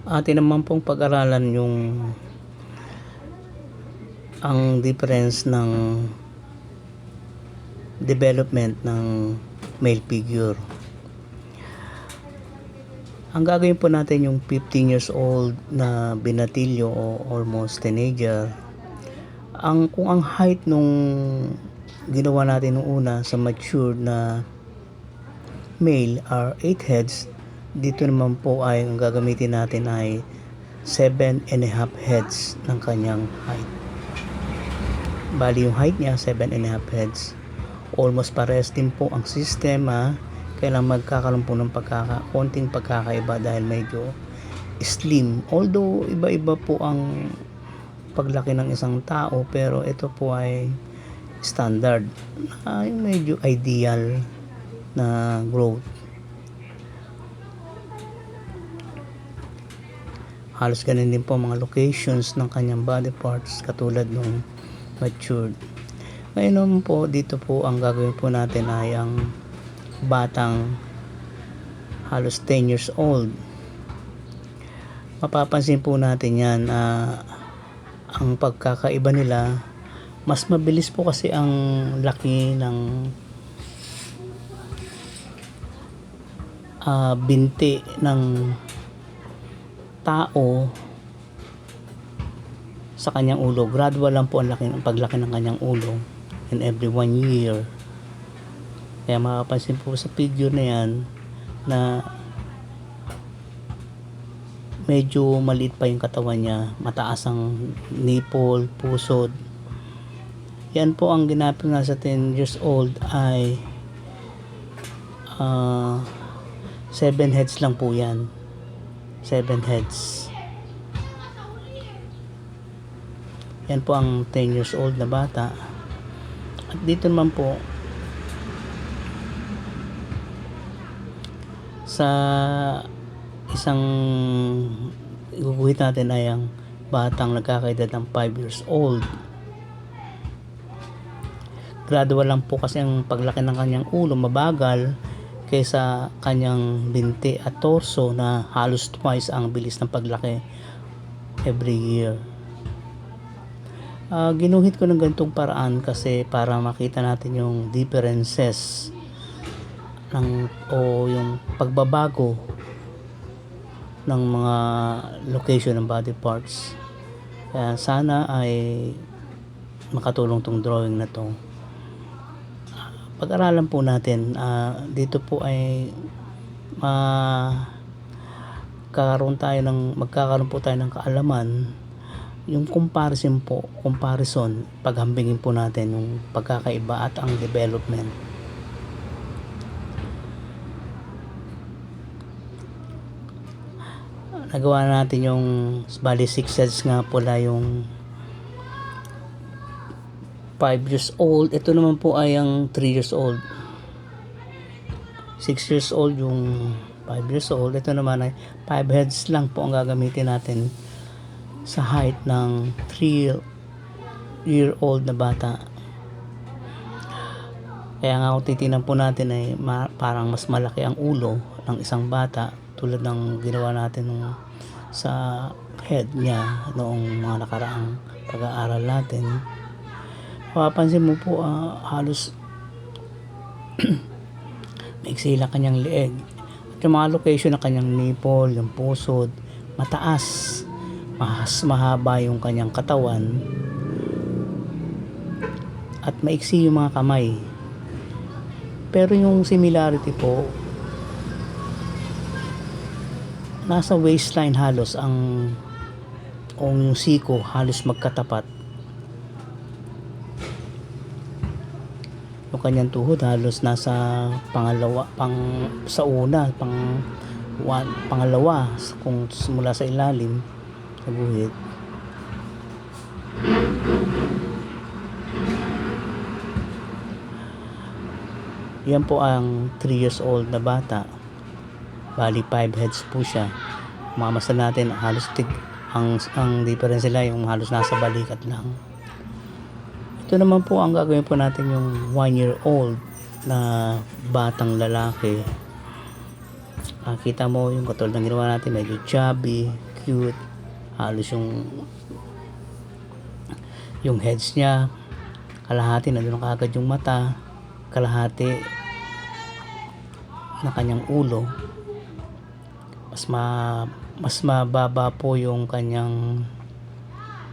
Atin naman pong pag-aralan yung ang difference ng development ng male figure. Ang gagawin po natin yung 15 years old na binatilyo o almost teenager. Kung ang height nung ginawa natin nung una sa matured na male are 8 heads, dito naman po ay ang gagamitin natin ay 7.5 heads ng kanyang height. Bali yung height niya 7.5 heads. Almost pares din po ang sistema. Kailangan magkakaroon po ng konting pagkakaiba dahil medyo slim. Although iba-iba po ang paglaki ng isang tao, pero ito po ay standard, yung medyo ideal na growth. Halos ganun din po mga locations ng kanyang body parts katulad nung matured. Ngayon naman po, dito po ang gagawin po natin ay ang batang halos 10 years old. Mapapansin po natin yan, ang pagkakaiba nila, mas mabilis po kasi ang laki ng binti ng tao sa kanyang ulo. Gradual lang po ang paglaki ng kanyang ulo in every 1 year. Kaya mapapansin po sa figure na yan na medyo maliit pa yung katawan niya, mataas ang nipple, pusod. Yan po ang ginapit na sa 10 years old ay 7 heads lang po yan. 7 heads. Yan po ang 10 years old na bata. At dito naman po sa isang iguguhit natin ay ang batang nagkakaedad ng 5 years old. Gradual lang po kasi ang paglaki ng kanyang ulo, mabagal kaysa kanyang binti at torso na halos twice ang bilis ng paglaki every year. Ginuhit ko ng ganitong paraan kasi para makita natin yung differences o yung pagbabago ng mga location ng body parts. Kaya sana ay makatulong tong drawing na to. Pag-aralan po natin, dito po ay magkakaroon po tayo ng kaalaman, yung comparison, paghambingin po natin yung pagkakaiba at ang development. Nagawa natin yung bali 6 heads nga pala yung 5 years old. Ito naman po ay ang 3 years old. 6 years old yung 5 years old. Ito naman ay 5 heads lang po ang gagamitin natin sa height ng 3-year-old na bata. Kaya nga kung titingnan po natin ay parang mas malaki ang ulo ng isang bata tulad ng ginawa natin sa head niya noong mga nakaraang pag-aaral natin. Mapapansin mo po halos maiksi lang kanyang leeg. At yung mga location ng kanyang nipple, yung pusod, mataas. Mas mahaba yung kanyang katawan. At maiksi yung mga kamay. Pero yung similarity po, nasa waistline halos yung siko halos magkatapat. Yung kanyang tuhod halos nasa pangalawa kung mula sa ilalim sa guhit. Yan po ang 3 years old na bata. Bali 5 heads po siya. Mamasa natin halos ang difference nila yung halos nasa balikat lang. Ito naman po ang gagawin po natin yung 1 year old na batang lalaki. Kita mo yung katulad ng ginawa natin, medyo chubby, cute. Halos yung heads niya, kalahati nandun na kaagad yung mata, kalahati na kanyang ulo. Mas mababa po yung kanyang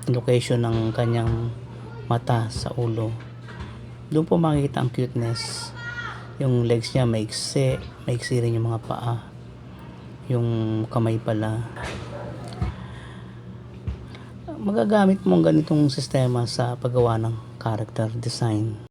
location ng kanyang mata sa ulo. Doon po makikita ang cuteness. Yung legs niya maiksi rin yung mga paa. Yung kamay pala. Magagamit mo ang ganitong sistema sa paggawa ng character design.